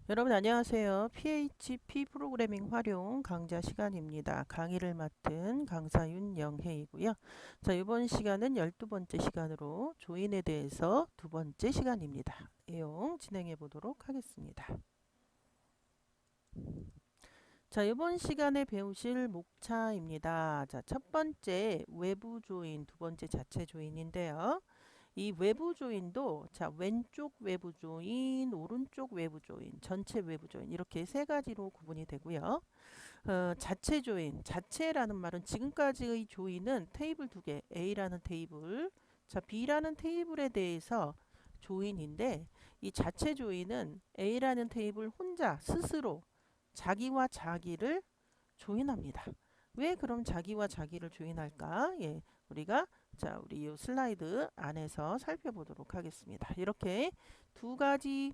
여러분 안녕하세요. PHP 프로그래밍 활용 강좌 시간입니다. 강의를 맡은 강사 윤영혜이고요. 자, 이번 시간은 12번째 시간으로 조인에 대해서 두 번째 시간입니다. 내용 진행해 보도록 하겠습니다. 자, 이번 시간에 배우실 목차입니다. 자, 첫 번째 외부 조인, 두 번째 자체 조인인데요. 이 외부 조인도 자 왼쪽 외부 조인, 오른쪽 외부 조인, 전체 외부 조인 이렇게 세 가지로 구분이 되고요. 자체 조인, 자체라는 말은 지금까지의 조인은 테이블 두 개, A라는 테이블, 자 B라는 테이블에 대해서 조인인데 이 자체 조인은 A라는 테이블 혼자 스스로 자기와 자기를 조인합니다. 왜 그럼 자기와 자기를 조인할까? 예, 우리 이 슬라이드 안에서 살펴보도록 하겠습니다. 이렇게 두 가지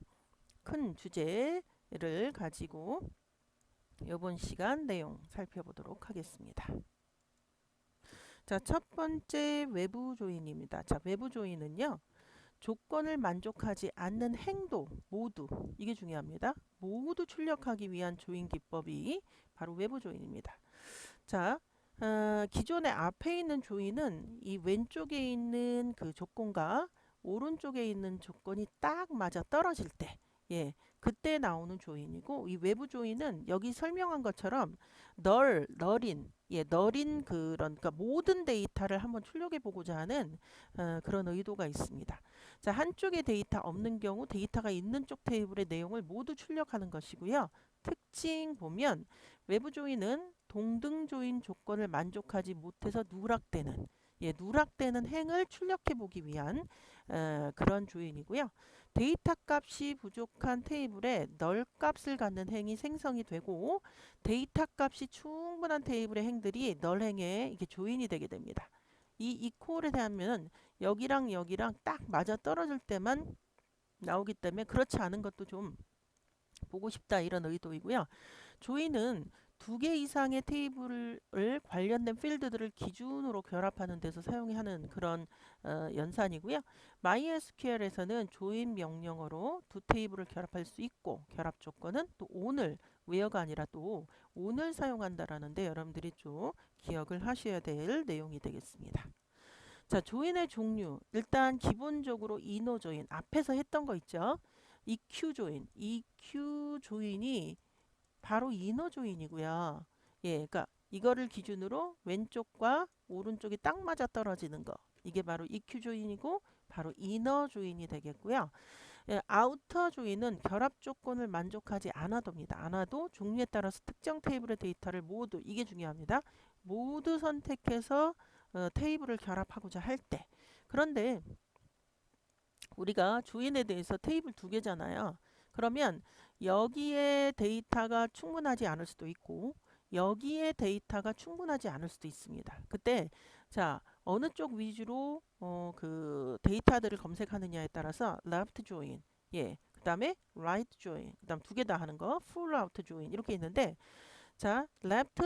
큰 주제를 가지고 이번 시간 내용 살펴보도록 하겠습니다. 자, 첫 번째 외부 조인입니다. 자, 외부 조인은요. 조건을 만족하지 않는 행동 모두 이게 중요합니다. 모두 출력하기 위한 조인 기법이 바로 외부 조인입니다. 자, 기존의 앞에 있는 조인은 이 왼쪽에 있는 그 조건과 오른쪽에 있는 조건이 딱 맞아 떨어질 때, 예, 그때 나오는 조인이고, 이 외부 조인은 여기 설명한 것처럼 널인 그러니까 모든 데이터를 한번 출력해 보고자 하는 그런 의도가 있습니다. 자, 한쪽에 데이터 없는 경우 데이터가 있는 쪽 테이블의 내용을 모두 출력하는 것이고요. 특징 보면 외부 조인은 동등 조인 조건을 만족하지 못해서 누락되는 행을 출력해 보기 위한 그런 조인이고요. 데이터 값이 부족한 테이블에 널 값을 갖는 행이 생성이 되고 데이터 값이 충분한 테이블의 행들이 널 행에 이게 조인이 되게 됩니다. 이 이퀄에 대하면 여기랑 여기랑 딱 맞아 떨어질 때만 나오기 때문에 그렇지 않은 것도 좀 보고 싶다 이런 의도이고요. 조인은 두 개 이상의 테이블을 관련된 필드들을 기준으로 결합하는 데서 사용하는 그런 연산이고요. MySQL에서는 조인 명령어로 두 테이블을 결합할 수 있고 결합 조건은 또 오늘 where가 아니라 또 오늘 사용한다라는데 여러분들이 좀 기억을 하셔야 될 내용이 되겠습니다. 자, 조인의 종류. 일단 기본적으로 이너 조인. 앞에서 했던 거 있죠? EQ 조인. EQ 조인이 바로 이너 조인이고요. 예, 그러니까 이거를 기준으로 왼쪽과 오른쪽이 딱 맞아 떨어지는 거. 이게 바로 EQ 조인이고 바로 이너 조인이 되겠고요. 예, 아우터 조인은 결합 조건을 만족하지 않아도입니다. 않아도 종류에 따라서 특정 테이블의 데이터를 모두 이게 중요합니다. 모두 선택해서 테이블을 결합하고자 할 때. 그런데 우리가 조인에 대해서 테이블 두 개잖아요. 그러면 여기에 데이터가 충분하지 않을 수도 있고 여기에 데이터가 충분하지 않을 수도 있습니다. 그때 자 어느 쪽 위주로 그 데이터들을 검색하느냐에 따라서 left join, 예, 그 다음에 right join, 그 다음 두 개 다 하는 거 full out join 이렇게 있는데 자 left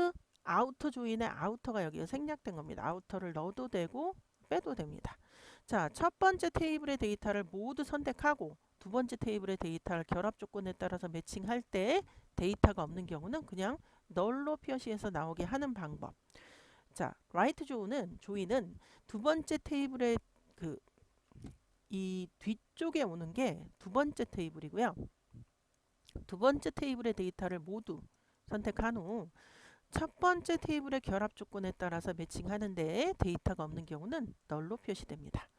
outer join의 outer가 여기에 생략된 겁니다. outer를 넣어도 되고 빼도 됩니다. 자, 첫 번째 테이블의 데이터를 모두 선택하고 두 번째 테이블의 데이터를 결합 조건에 따라서 매칭할 때 데이터가 없는 경우는 그냥 널로 표시해서 나오게 하는 방법. 자, 라이트 조인은 두 번째 테이블의 그 이 뒤쪽에 오는 게 두 번째 테이블이고요. 두 번째 테이블의 데이터를 모두 선택한 후 첫 번째 테이블의 결합 조건에 따라서 매칭하는데 데이터가 없는 경우는 널로 표시됩니다.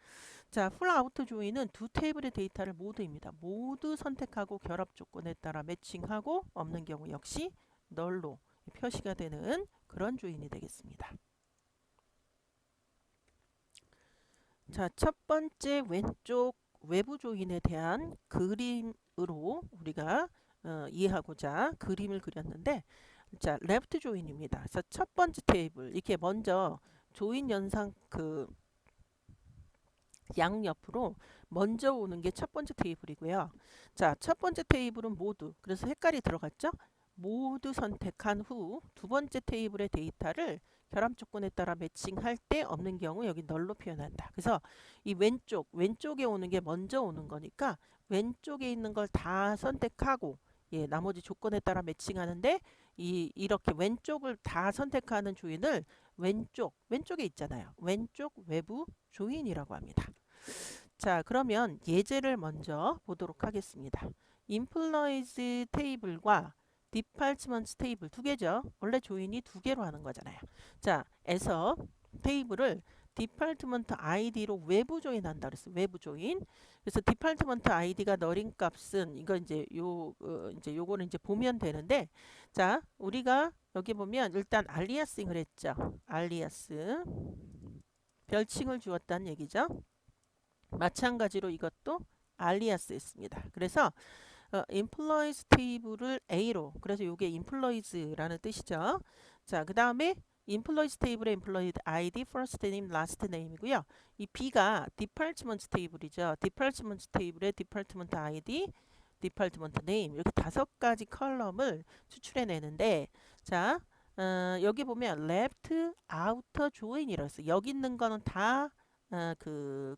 자, 풀 아우터 조인은 두 테이블의 데이터를 모두입니다. 모두 선택하고 결합 조건에 따라 매칭하고 없는 경우 역시 널로 표시가 되는 그런 조인이 되겠습니다. 자, 첫 번째 왼쪽 외부 조인에 대한 그림으로 우리가 이해하고자 그림을 그렸는데 자, 레프트 조인입니다. 그래서 첫 번째 테이블 이렇게 먼저 조인 연상 그 양옆으로 먼저 오는 게 첫 번째 테이블이고요. 자, 첫 번째 테이블은 모두, 그래서 색깔이 들어갔죠? 모두 선택한 후 두 번째 테이블의 데이터를 결합 조건에 따라 매칭할 때 없는 경우 여기 널로 표현한다. 그래서 이 왼쪽에 오는 게 먼저 오는 거니까 왼쪽에 있는 걸 다 선택하고 예, 나머지 조건에 따라 매칭하는데 이렇게 왼쪽을 다 선택하는 조인을 왼쪽에 있잖아요. 왼쪽 외부 조인이라고 합니다. 자, 그러면 예제를 먼저 보도록 하겠습니다. Employees 테이블과 Departments 테이블 두 개죠. 원래 조인이 두 개로 하는 거잖아요. 자, 에서 테이블을 디파트먼트 아이디로 외부 조인한다 그랬어. 외부 조인. 그래서 디파트먼트 아이디가 너린 값은 이거 이제 이제 요거는 이제 보면 되는데, 자, 우리가 여기 보면 일단 알리아스잉을 했죠. 알리아스 별칭을 주었다는 얘기죠. 마찬가지로 이것도 알리아스 했습니다. 그래서 employees 테이블을 A로, 그래서 이게 employees라는 뜻이죠. 자, 그 다음에 employees 테이블의 employee ID, first name, last name이고요. 이 B가 department 테이블이죠. department 테이블의 department ID, department name 이렇게 5가지 컬럼을 추출해내는데, 자, 여기 보면 left, outer, join이라고 했어요. 여기 있는 거는 다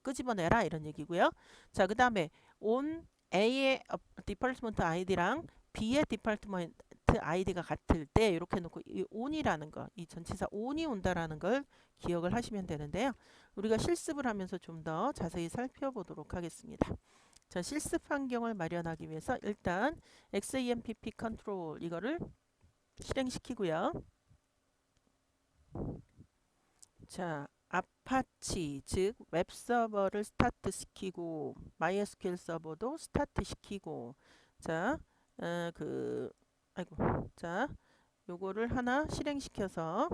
끄집어내라 이런 얘기고요. 자, 그 다음에 on A의 디파트먼트 아이디랑 B의 디파트먼트 아이디가 같을 때 이렇게 놓고 이 on이라는 거, 이 전치사 on이 온다라는 걸 기억을 하시면 되는데요. 우리가 실습을 하면서 좀 더 자세히 살펴보도록 하겠습니다. 자, 실습 환경을 마련하기 위해서 일단 XAMPP 컨트롤 이거를 실행시키고요. 자, 아파치 즉 웹서버를 스타트 시키고 MySQL 서버도 스타트 시키고, 자, 아이고, 자, 요거를 하나 실행시켜서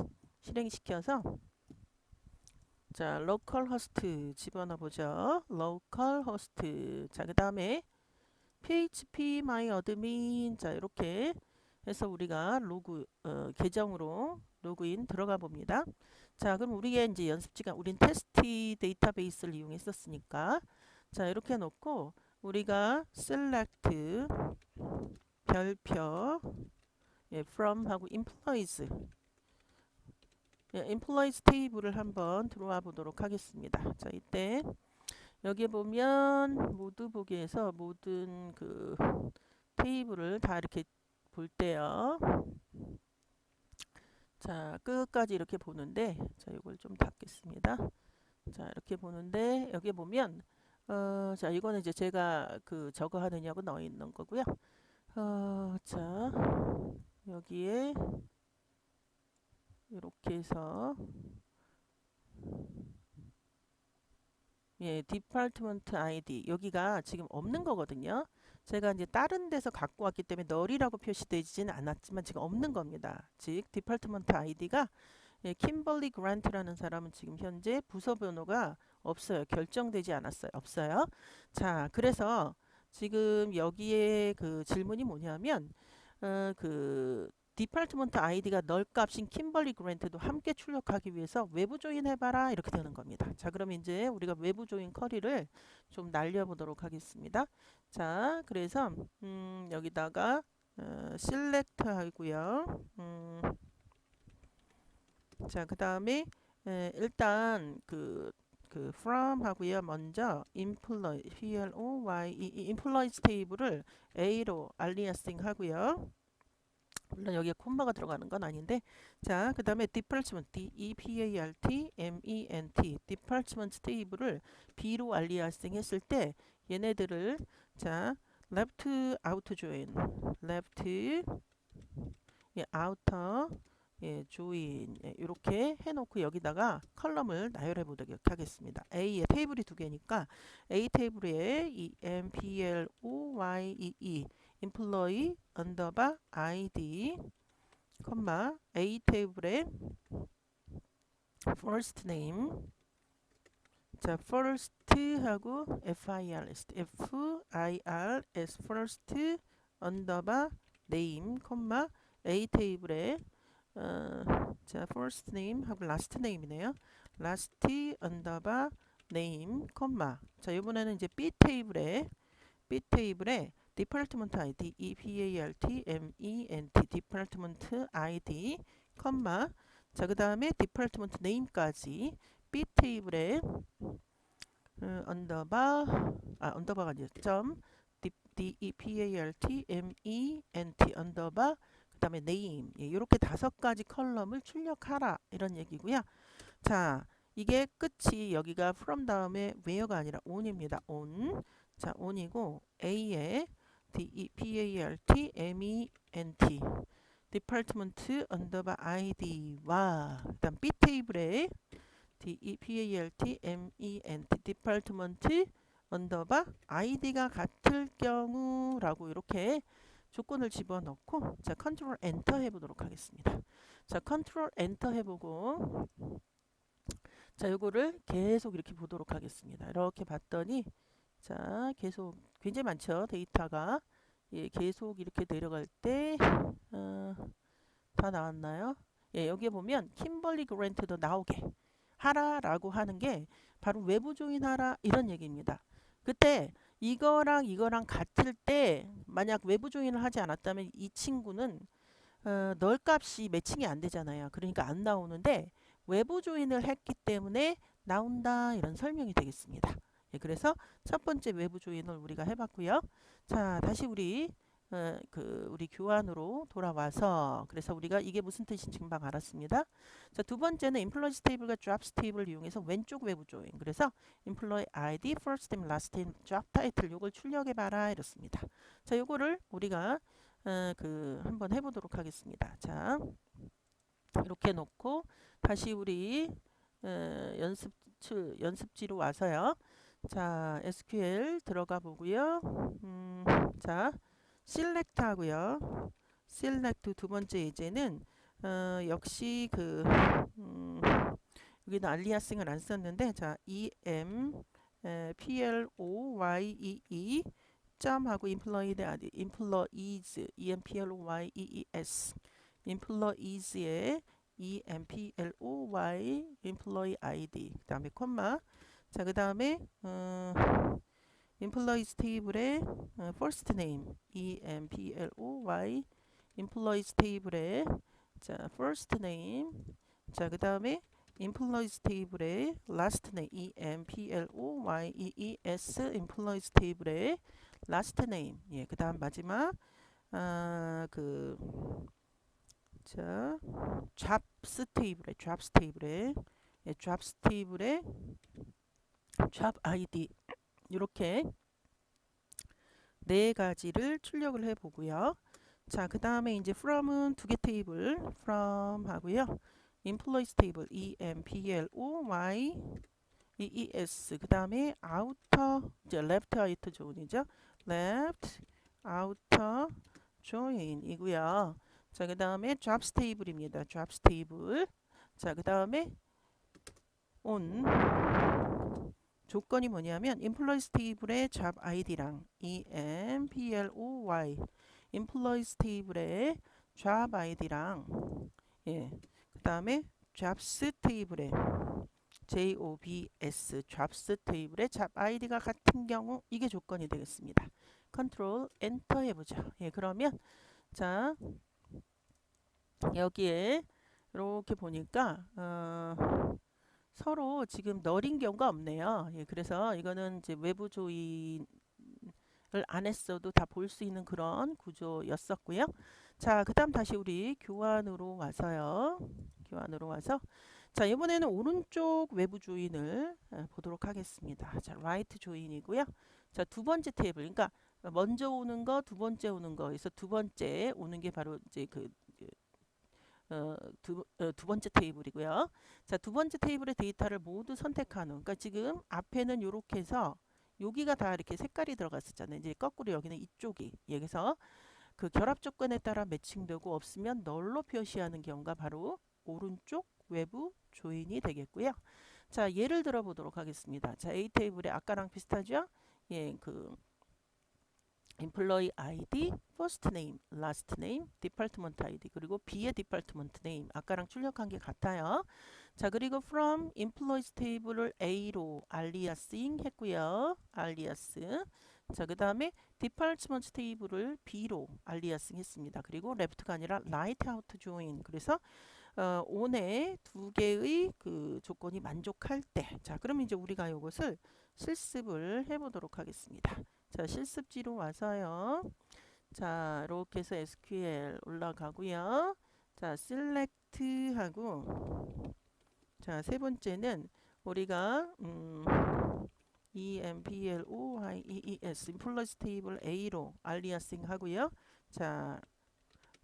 자, 로컬 호스트 집어넣어 보죠. 로컬 호스트. 자, 그 다음에 php myadmin. 자, 이렇게 해서 우리가 계정으로 로그인 들어가 봅니다. 자, 그럼 우리의 이제 연습지가 우린 테스트 데이터베이스를 이용했었으니까, 자, 이렇게 놓고 우리가 select 별표 from 하고 employees employees 테이블을 한번 들어와 보도록 하겠습니다. 자, 이때 여기 보면 모두 보기에서 모든 테이블을 다 이렇게 볼 때요. 자, 끝까지 이렇게 보는데, 자, 이걸 좀 닫겠습니다. 자, 이렇게 보는데 여기 보면 자, 이거는 이제 제가 저거 하느냐고 넣어 있는 거고요. 자, 여기에 이렇게 해서 디파트먼트 아이디 여기가 지금 없는 거거든요. 제가 이제 다른 데서 갖고 왔기 때문에 널이라고 표시되지는 않았지만 지금 없는 겁니다. 즉 디파트먼트 아이디가 킴벌리 그란트라는 사람은 지금 현재 부서 번호가 없어요. 결정되지 않았어요. 없어요. 자, 그래서 지금 여기에 질문이 뭐냐면 디파트먼트 아이디가 널 값인 킴벌리 그랜트도 함께 출력하기 위해서 외부 조인 해봐라 이렇게 되는 겁니다. 자, 그럼 이제 우리가 외부 조인 커리를 좀 날려보도록 하겠습니다. 자, 그래서 여기다가 select 하고요. 자, 그 다음에 일단 from 하고요. 먼저 employee, employees 테이블을 A로 aliasing 하고요. 물론 여기에 콤마가 들어가는 건 아닌데, 자, 그 다음에 department, D-E-P-A-R-T-M-E-N-T, department 테이블을 B로 aliasing 했을 때 얘네들을 자, left out join, left outer join 이렇게 해놓고 여기다가 컬럼을 나열해 보도록 하겠습니다. A의 테이블이 두 개니까 A 테이블에 employee employee underbar id 컴마 A 테이블에 first name 자 first 하고 firs first underbar name 컴마 A 테이블에 자 first name 하고 last name이네요. last underbar name 컴마 자 이번에는 이제 B 테이블에 디파트먼트 아이디 department 디파트먼트 아이디 컴마 자 그 다음에 디파트먼트 네임까지 B 테이블에 언더바가 아니라 점 department 언더바 그다음에 name 이렇게 5가지 컬럼을 출력하라 이런 얘기고요. 자, 이게 끝이 여기가 from 다음에 where가 아니라 on입니다. on. 자, on이고 A에 department department 언더바 id와 그다음 B 테이블에 department department 언더바 id가 같을 경우라고 이렇게 조건을 집어넣고 자 컨트롤 엔터 해보도록 하겠습니다. 자 컨트롤 엔터 해보고 자 요거를 계속 이렇게 보도록 하겠습니다. 이렇게 봤더니 자 계속 굉장히 많죠 데이터가 예, 계속 이렇게 내려갈 때 다 나왔나요? 예, 여기에 보면 킴벌리 그랜트도 나오게 하라라고 하는 게 바로 외부 조인하라 이런 얘기입니다. 그때 이거랑 이거랑 같을 때 만약 외부 조인을 하지 않았다면 이 친구는 널 값이 매칭이 안 되잖아요. 그러니까 안 나오는데 외부 조인을 했기 때문에 나온다 이런 설명이 되겠습니다. 예, 그래서 첫 번째 외부 조인을 우리가 해봤고요. 자 다시 우리 교환으로 돌아와서 그래서 우리가 이게 무슨 뜻인지 금방 알았습니다. 자, 두 번째는 employees table과 jobs table을 이용해서 왼쪽 외부 조인. 그래서 employee ID, first name, last name, job title 요걸 출력해 봐라 이렇습니다. 자, 요거를 우리가 한번 해보도록 하겠습니다. 자, 이렇게 놓고 다시 우리 연습지로 와서요. 자, SQL 들어가 보고요. 자, select 하고요. select 두 번째 예제는 역시 여기는 알리아싱을 안 썼는데 자, employee 점하고 employees employees의 employee ID 그 다음에 콤마 자 그 다음에 employees table의 first name employees table의 자 first name 자 그 다음에 employees table의 last name employees table의 last name 예, 그 다음 마지막 자 jobs table의 예, jobs table의 job ID 이렇게 네 가지를 출력을 해 보고요. 자, 그 다음에 이제 from은 두 개 테이블 from 하고요. employees table employees 그 다음에 outer 이제 left outer join이죠. left outer join이고요. 자, 그 다음에 jobs table입니다. jobs table. 자, 그 다음에 on 조건이 뭐냐면 employees table의 job id랑 employees table의 job id랑 예, 그 다음에 jobs table의 jobs table의 job id가 같은 경우 이게 조건이 되겠습니다. 컨트롤 엔터 해보죠. 예, 그러면 자 여기에 이렇게 보니까 서로 지금 널인 경우가 없네요. 예, 그래서 이거는 이제 외부 조인을 안 했어도 다 볼 수 있는 그런 구조였었고요. 자, 그다음 다시 우리 교환으로 와서요. 교환으로 와서 자, 이번에는 오른쪽 외부 조인을 보도록 하겠습니다. 자, right 조인이고요. 자, 두 번째 테이블. 그러니까 먼저 오는 거, 두 번째 오는 거에서 두 번째 오는 게 바로 이제 두 번째 테이블이고요. 자, 두 번째 테이블의 데이터를 모두 선택한 후, 그러니까 지금 앞에는 이렇게 해서 여기가 다 이렇게 색깔이 들어갔었잖아요. 이제 거꾸로 여기는 이쪽이. 여기서 그 결합 조건에 따라 매칭되고 없으면 널로 표시하는 경우가 바로 오른쪽 외부 조인이 되겠고요. 자, 예를 들어 보도록 하겠습니다. 자, A 테이블에 아까랑 비슷하죠? 예, employee ID, first name, last name, department ID 그리고 B의 department name 아까랑 출력한 게 같아요. 자 그리고 from employees table을 A로 알리아싱 했고요. 알리아스 자 그 다음에 department table을 B로 알리아싱 했습니다. 그리고 left가 아니라 right out join 그래서 on의 두 개의 그 조건이 만족할 때 자 그러면 이제 우리가 이것을 실습을 해보도록 하겠습니다. 자, 실습지로 와서요. 자, 이렇게 해서 SQL 올라가고요. 자, select 하고 자, 세 번째는 우리가 employees employees table A로 알리아싱 하고요. 자,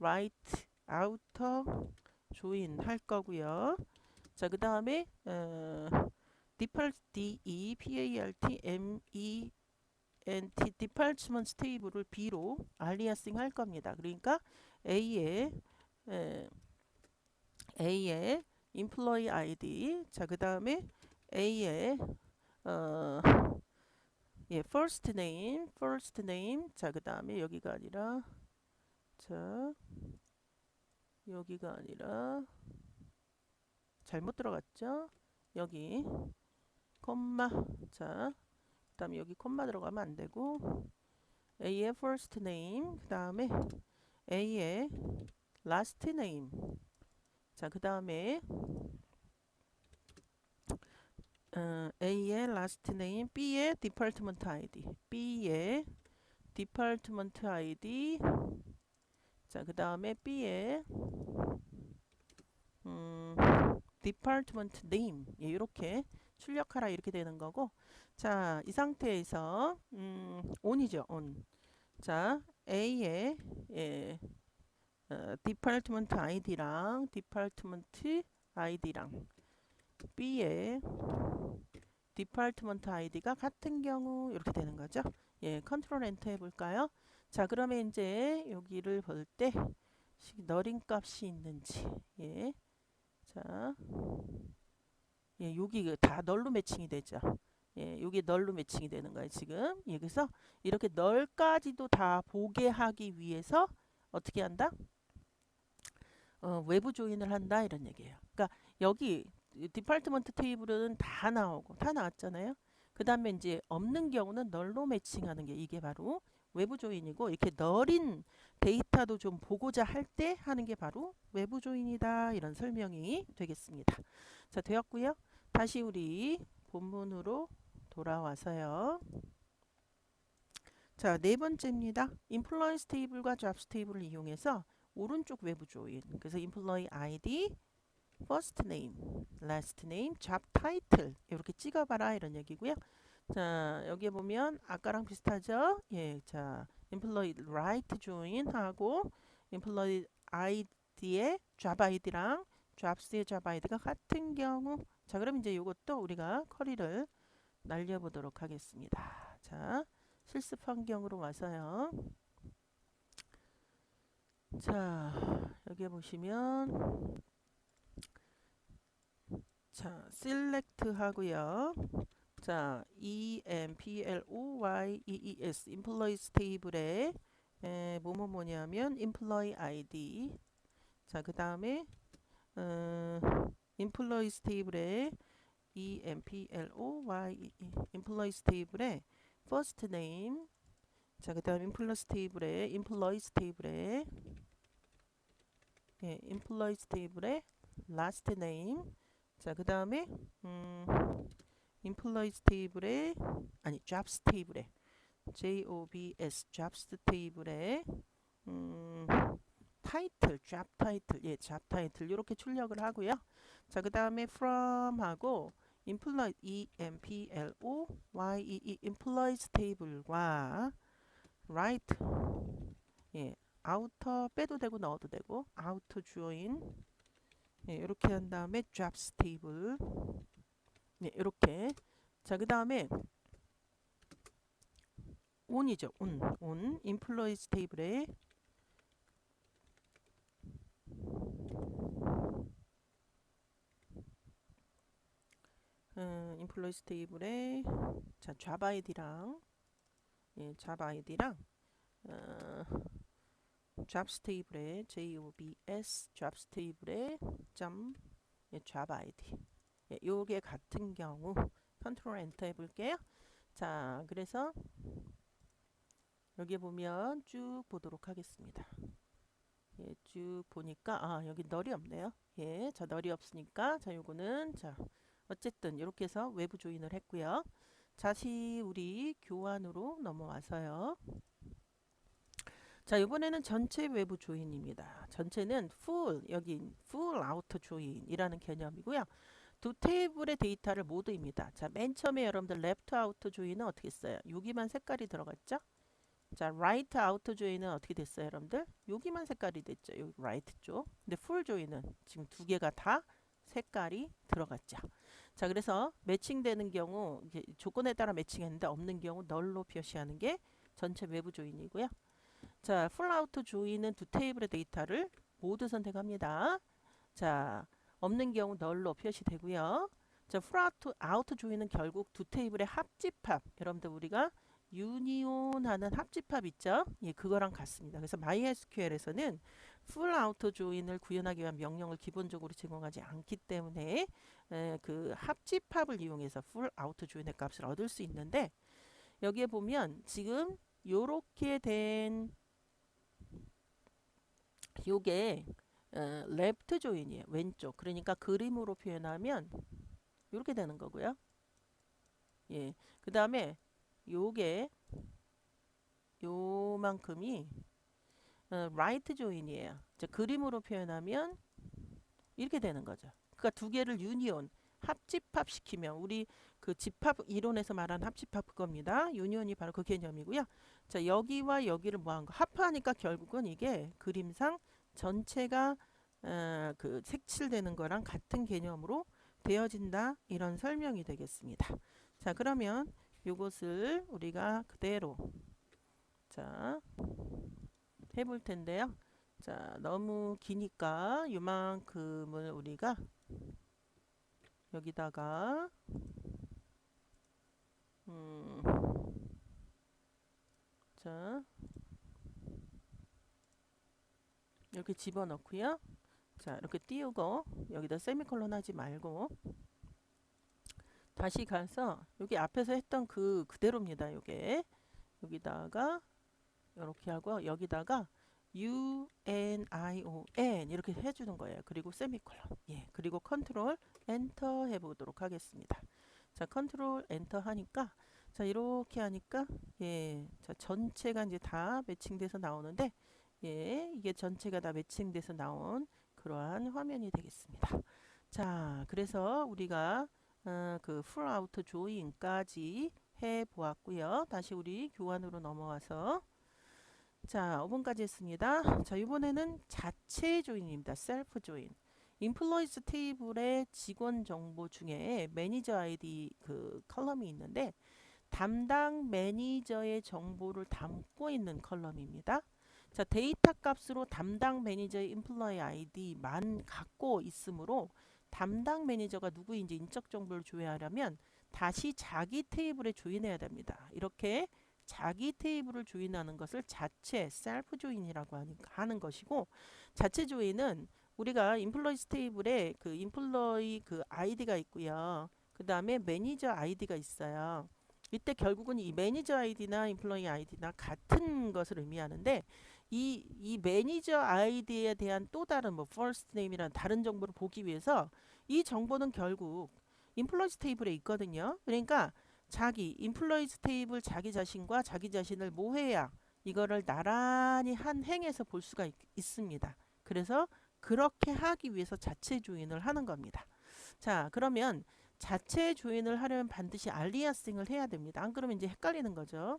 write outer join 할 거고요. 자, 그 다음에 default department table을 B로 알리아싱 할 겁니다. 그러니까 A에 에, A에 employee ID 자, 그 다음에 A에 어, 예, first name 자, 그 다음에 여기가 아니라 자, 여기가 아니라 잘못 들어갔죠? 여기 콤마 자, 그 다음에 여기 콤마 들어가면 안 되고 A의 first name 그 다음에 A의 last name 자, 그 다음에 A의 last name B의 department ID B의 department ID 자, 그 다음에 B의 department name 예, 이렇게 출력하라 이렇게 되는 거고 자, 이 상태에서 on이죠 on 자, A의 예, department ID랑 department ID랑 B의 department ID가 같은 경우 이렇게 되는 거죠. 예, 컨트롤 엔터 해볼까요? 자, 그러면 이제 여기를 볼 때 너링 값이 있는지 예, 자, 예, 여기 다 널로 매칭이 되죠. 예, 여기 널로 매칭이 되는 거예요, 지금. 예, 그래서 이렇게 널까지도 다 보게 하기 위해서 어떻게 한다? 외부 조인을 한다 이런 얘기예요. 그러니까 여기 디파트먼트 테이블은 다 나오고 다 나왔잖아요. 그 다음에 이제 없는 경우는 널로 매칭하는 게 이게 바로 외부 조인이고 이렇게 널인 데이터도 좀 보고자 할 때 하는 게 바로 외부 조인이다 이런 설명이 되겠습니다. 자, 되었고요. 다시 우리 본문으로 돌아와서요. 자, 네 번째입니다. employees table과 jobs table을 이용해서 오른쪽 외부 조인. 그래서 employee ID, first name, last name, job title 이렇게 찍어봐라 이런 얘기고요. 자, 여기에 보면 아까랑 비슷하죠? 예, 자, employee right join 하고 employee ID의 job ID랑 jobs의 job ID가 같은 경우 자, 그럼 이제 이것도 우리가 커리를 날려보도록 하겠습니다. 자, 실습 환경으로 와서요. 자, 여기 보시면 자, select 하고요. 자, employees employees table에 뭐냐면 employee ID 자, 그 다음에 employees table에 employees table에 first name 자, 그 다음 employees table에 예, employees table에 last name 자, 그 다음에 employees table에 아니 jobs table에 jobs table에 타이틀 job 타이틀 예, job 타이틀 이렇게 출력을 하고요. 자, 그 다음에 from 하고 employee employees table과 right 예, outer 빼도 되고 넣어도 되고 outer join 예, 이렇게 한 다음에 jobs table 네, 이렇게 자, 그 다음에 on이죠. on employees table에 employees table에 자, job id랑 예, job id랑 jobs table에 jobs table에 점 예, job id 예, 요게 같은 경우 컨트롤 엔터 해볼게요. 자, 그래서 여기 보면 쭉 보도록 하겠습니다. 예, 쭉 보니까 여기 널이 없네요. 예, 자, 널이 없으니까 자, 요거는 자, 어쨌든 이렇게 해서 외부 조인을 했고요. 다시 우리 교환으로 넘어와서요. 자, 이번에는 전체 외부 조인입니다. 전체는 full, 여기 full outer join이라는 개념이고요. 두 테이블의 데이터를 모두입니다. 자, 맨 처음에 여러분들 left outer join은 어떻게 써요? 여기만 색깔이 들어갔죠? 자, right outer join은 어떻게 됐어요, 여러분들? 여기만 색깔이 됐죠. 여기 right 쪽. 근데 full join은 지금 두 개가 다 색깔이 들어갔죠. 자, 그래서 매칭되는 경우 이게 조건에 따라 매칭했는데 없는 경우 널로 표시하는 게 전체 외부 조인이고요. 자, full outer join은 두 테이블의 데이터를 모두 선택합니다. 자, 없는 경우 널로 표시되고요. 자, full outer join은 결국 두 테이블의 합집합. 여러분들 우리가 유니온하는 합집합 있죠? 예, 그거랑 같습니다. 그래서 MySQL에서는 full outer join을 구현하기 위한 명령을 기본적으로 제공하지 않기 때문에 그 합집합을 이용해서 full outer join의 값을 얻을 수 있는데 여기에 보면 지금 요렇게 된 요게 left join이에요. 왼쪽. 그러니까 그림으로 표현하면 이렇게 되는 거고요. 예. 그 다음에 요게 요만큼이 right join이에요. 자, 그림으로 표현하면 이렇게 되는 거죠. 그러니까 두 개를 유니온 합집합 시키면 우리 그 집합 이론에서 말하는 합집합 그겁니다. 유니온이 바로 그 개념이고요. 자, 여기와 여기를 뭐한 거 합하니까 결국은 이게 그림상 전체가 그 색칠되는 거랑 같은 개념으로 되어진다 이런 설명이 되겠습니다. 자, 그러면 요것을 우리가 그대로 자 해볼 텐데요. 자, 너무 기니까 요만큼을 우리가 여기다가 자 이렇게 집어넣고요. 자, 이렇게 띄우고 여기다 세미콜론 하지 말고 다시 가서 여기 앞에서 했던 그대로입니다. 요게 여기다가 이렇게 하고 여기다가 UNION 이렇게 해주는 거예요. 그리고 세미콜론. 예, 그리고 컨트롤 엔터 해보도록 하겠습니다. 자, 컨트롤 엔터 하니까 자 이렇게 하니까 예, 자 전체가 이제 다 매칭돼서 나오는데 예, 이게 전체가 다 매칭돼서 나온 그러한 화면이 되겠습니다. 자, 그래서 우리가 그 full out join까지 해 보았고요. 다시 우리 교환으로 넘어와서 자, 5번까지 했습니다. 자, 이번에는 자체 조인입니다. 셀프 조인. 인플루언스 테이블의 직원 정보 중에 매니저 아이디 그 컬럼이 있는데 담당 매니저의 정보를 담고 있는 컬럼입니다. 자, 데이터 값으로 담당 매니저의 인플루언 아이디만 갖고 있으므로 담당 매니저가 누구인지 인적 정보를 조회하려면 다시 자기 테이블에 조인해야 됩니다. 이렇게 자기 테이블을 조인하는 것을 자체 셀프 조인이라고 하는 것이고 자체 조인은 우리가 인플루언스 테이블에 그 인플루이 그 아이디가 있고요. 그 다음에 매니저 아이디가 있어요. 이때 결국은 이 매니저 아이디나 인플루이 아이디나 같은 것을 의미하는데 이 매니저 아이디에 대한 또 다른 뭐 first name이라는 다른 정보를 보기 위해서 이 정보는 결국 인플루언스 테이블에 있거든요. 그러니까 자기 인플루언스 테이블 자기 자신과 자기 자신을 모해야 이거를 나란히 한 행에서 볼 수가 있습니다. 그래서 그렇게 하기 위해서 자체 조인을 하는 겁니다. 자, 그러면 자체 조인을 하려면 반드시 알리아싱을 해야 됩니다. 안 그러면 이제 헷갈리는 거죠.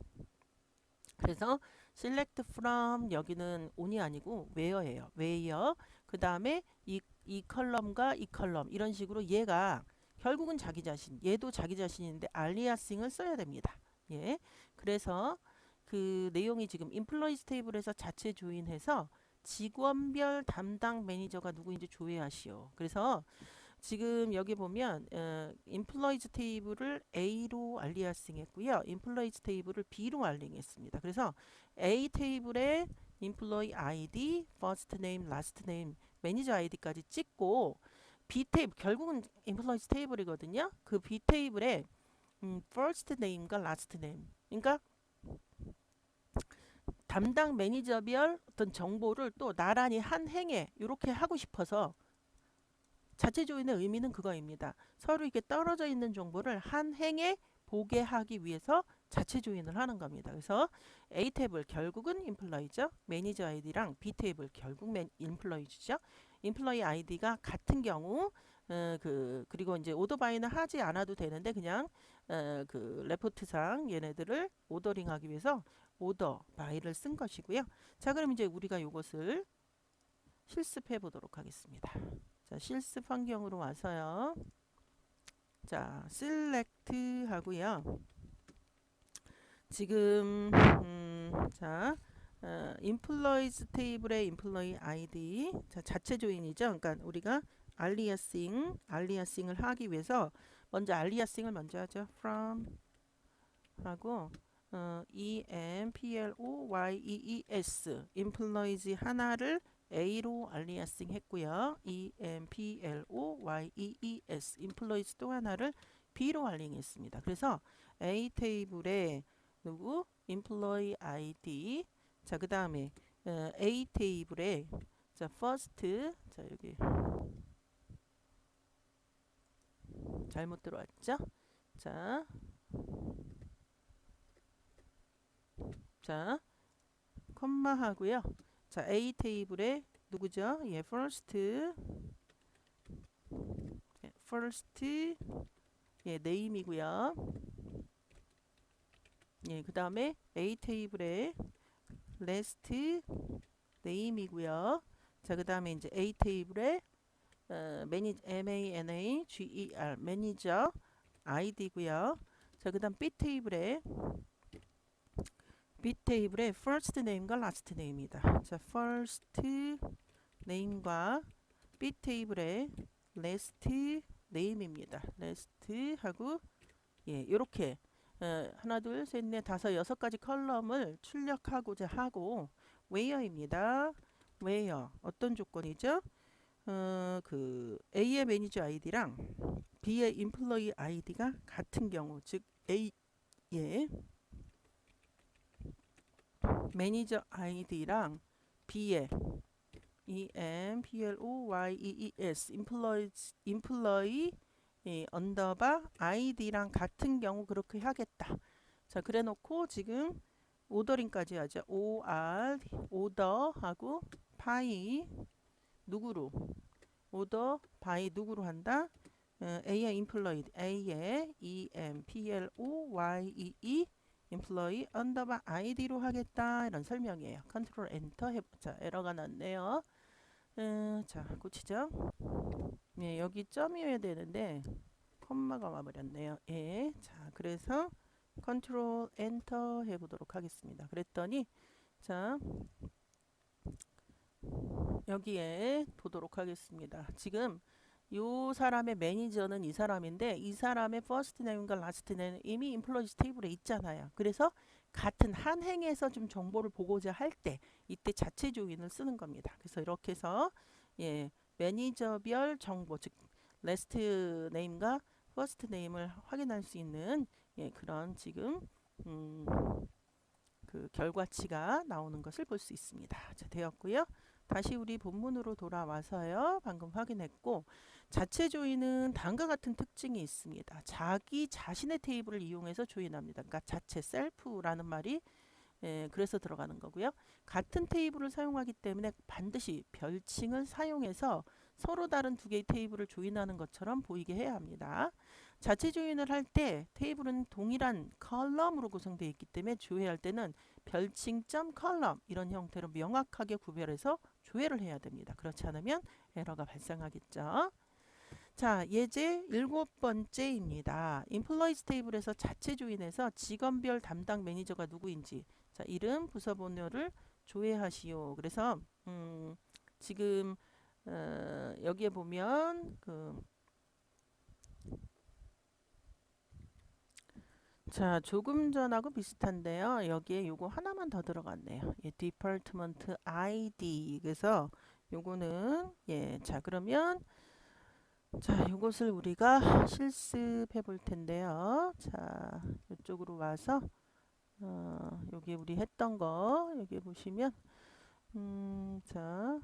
그래서 select from 여기는 on이 아니고 where예요. where 그 다음에 이 컬럼과 이 컬럼 이런 식으로 얘가 결국은 자기 자신 얘도 자기 자신인데 알리아싱을 써야 됩니다. 예, 그래서 그 내용이 지금 인플루언스 테이블에서 자체 조인해서 직원별 담당 매니저가 누구인지 조회하시오. 그래서 지금 여기 보면 인플루언스 테이블을 A로 알리아싱 했고요. 인플루언스 테이블을 B로 알리했습니다. 그래서 A 테이블에 인플루이 아이디, first name, last name, 매니저 아이디까지 찍고 B 테이블 결국은 인플루언스 테이블이거든요. 그 B 테이블에 first name과 last name. 그러니까 담당 매니저별 어떤 정보를 또 나란히 한 행에 이렇게 하고 싶어서 자체 조인의 의미는 그거입니다. 서로 이렇게 떨어져 있는 정보를 한 행에 보게 하기 위해서 자체 조인을 하는 겁니다. 그래서 A 탭을 결국은 임플로이죠. 매니저 아이디랑 B 탭을 결국 임플로이죠. 임플로이 아이디가 같은 경우 그리고 이제 오더 바이는 하지 않아도 되는데 그냥 그 레포트상 얘네들을 오더링하기 위해서 오더 바이를 쓴 것이고요. 자, 그럼 이제 우리가 이것을 실습해 보도록 하겠습니다. 자, 실습 환경으로 와서요. 자, select 하고요. 지금 자, employees 테이블의 employee ID 자, 자체 조인이죠. 그러니까 우리가 알리아싱을 하기 위해서 먼저 알리아싱을 먼저 하죠. from 하고 employees employees 하나를 A로 알리아싱 했고요. employees employees 또 하나를 B로 알링했습니다. 그래서 A 테이블에 누구? employee ID 자, 그 다음에 A 테이블에 자, first 자, 여기 잘못 들어왔죠? 자, 자, 컴마 하고요. 자, A 테이블에 누구죠? 예, first 예, name이고요. 예, 그 다음에 A 테이블에 last name이고요. 자, 그 다음에 이제 A 테이블에 manager 매니저 아이디고요. 자, 그 다음 B 테이블에 first name과 last name이다. 자, first name과 B 테이블에 last name입니다. last 하고 예, 요렇게 하나, 둘, 셋, 넷, 다섯, 여섯 가지 컬럼을 출력하고자 하고 where입니다. where 어떤 조건이죠? 그 A의 매니저 아이디랑 B의 임플로이 아이디가 같은 경우 즉 A의 매니저 아이디랑 B의 employees employee 언더바 아이디랑 같은 경우 그렇게 하겠다. 자, 그래 놓고 지금 오더링까지 하죠. 오더 하고 파이 누구로 오더 바이 누구로 한다? A의 employee A의 employee employee 언더바 id로 하겠다 이런 설명이에요. 컨트롤 엔터 해보자. 에러가 났네요. 자, 고치죠. 예, 여기 점이어야 되는데 콤마가 와버렸네요. 예, 자, 그래서 컨트롤 엔터 해보도록 하겠습니다. 그랬더니 자, 여기에 보도록 하겠습니다. 지금 요 사람의 매니저는 이 사람인데 이 사람의 first name과 last name 이미 employees 테이블에 있잖아요. 그래서 같은 한 행에서 좀 정보를 보고자 할 때 이때 자체 조인을 쓰는 겁니다. 그래서 이렇게 해서 예, 매니저별 정보 즉 last name과 first name을 확인할 수 있는 예, 그런 지금 그 결과치가 나오는 것을 볼 수 있습니다. 자, 되었고요. 다시 우리 본문으로 돌아와서요. 방금 확인했고 자체 조인은 다음과 같은 특징이 있습니다. 자기 자신의 테이블을 이용해서 조인합니다. 그러니까 자체 셀프라는 말이 그래서 들어가는 거고요. 같은 테이블을 사용하기 때문에 반드시 별칭을 사용해서 서로 다른 두 개의 테이블을 조인하는 것처럼 보이게 해야 합니다. 자체 조인을 할 때 테이블은 동일한 컬럼으로 구성되어 있기 때문에 조회할 때는 별칭.컬럼 점 이런 형태로 명확하게 구별해서 조회를 해야 됩니다. 그렇지 않으면 에러가 발생하겠죠. 자, 예제 7번째입니다. 인플로이스 테이블에서 자체 조인해서 직원별 담당 매니저가 누구인지 자, 이름, 부서 번호를 조회하시오. 그래서 지금 여기에 보면 자, 조금 전하고 비슷한데요. 여기에 요거 하나만 더 들어갔네요. 예, 디파트먼트 ID. 그래서 요거는 예, 자, 그러면 자, 요것을 우리가 실습해 볼 텐데요. 자, 이쪽으로 와서 여기 우리 했던 거 여기 보시면 자,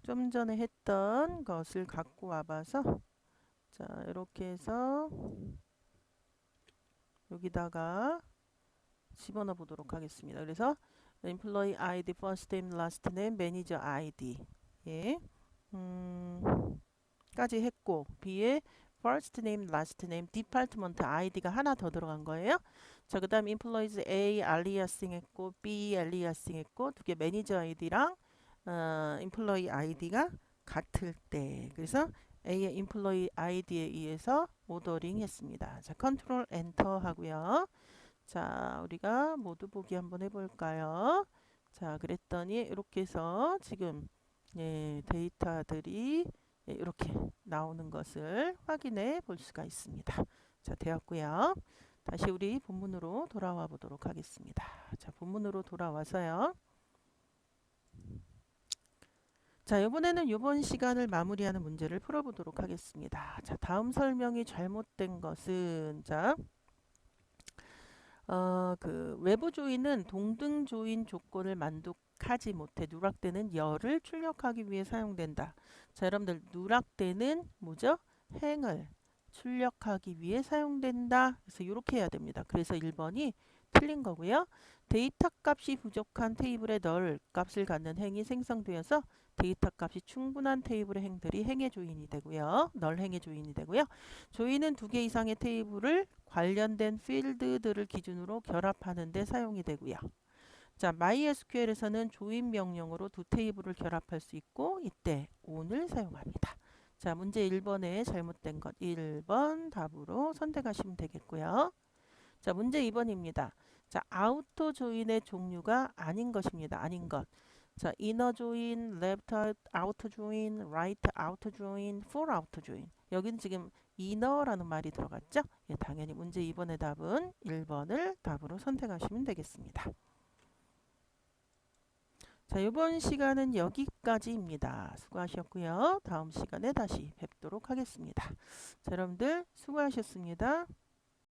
좀 전에 했던 것을 갖고 와봐서 자, 이렇게 해서 여기다가 집어넣어 보도록 하겠습니다. 그래서 employee ID, first name, last name, manager ID 예, 까지 했고 B에 first name, last name, department ID가 하나 더 들어간 거예요. 자, 그 다음 employees A aliasing 했고 B aliasing 했고 두 개 매니저 아이디랑 employee 아이디가 같을 때 그래서 A의 employee 아이디에 의해서 오더링 했습니다. 자, 컨트롤 엔터 하고요. 자, 우리가 모두 보기 한번 해볼까요? 자, 그랬더니 이렇게 해서 지금 예, 데이터들이 예, 이렇게 나오는 것을 확인해 볼 수가 있습니다. 자, 되었고요. 다시 우리 본문으로 돌아와 보도록 하겠습니다. 자, 본문으로 돌아와서요. 자, 이번에는 이번 시간을 마무리하는 문제를 풀어보도록 하겠습니다. 자, 다음 설명이 잘못된 것은 자, 그 외부 조인은 동등 조인 조건을 만족하지 못해 누락되는 열을 출력하기 위해 사용된다. 자, 여러분들 누락되는 뭐죠? 행을 출력하기 위해 사용된다. 그래서 이렇게 해야 됩니다. 그래서 1번이 틀린 거고요. 데이터 값이 부족한 테이블에 널 값을 갖는 행이 생성되어서 데이터 값이 충분한 테이블의 행들이 행의 조인이 되고요. 널 행의 조인이 되고요. 조인은 두 개 이상의 테이블을 관련된 필드들을 기준으로 결합하는 데 사용이 되고요. 자, MySQL에서는 조인 명령으로 두 테이블을 결합할 수 있고 이때 on을 사용합니다. 자, 문제 1번에 잘못된 것 1번 답으로 선택하시면 되겠고요. 자, 문제 2번입니다. 자, 아우터 조인의 종류가 아닌 것입니다. 아닌 것. 자, inner join, left outer join, right outer join, full outer join. 여기는 지금 inner라는 말이 들어갔죠? 예, 당연히 문제 2번의 답은 1번을 답으로 선택하시면 되겠습니다. 자, 이번 시간은 여기까지입니다. 수고하셨고요. 다음 시간에 다시 뵙도록 하겠습니다. 자, 여러분들 수고하셨습니다.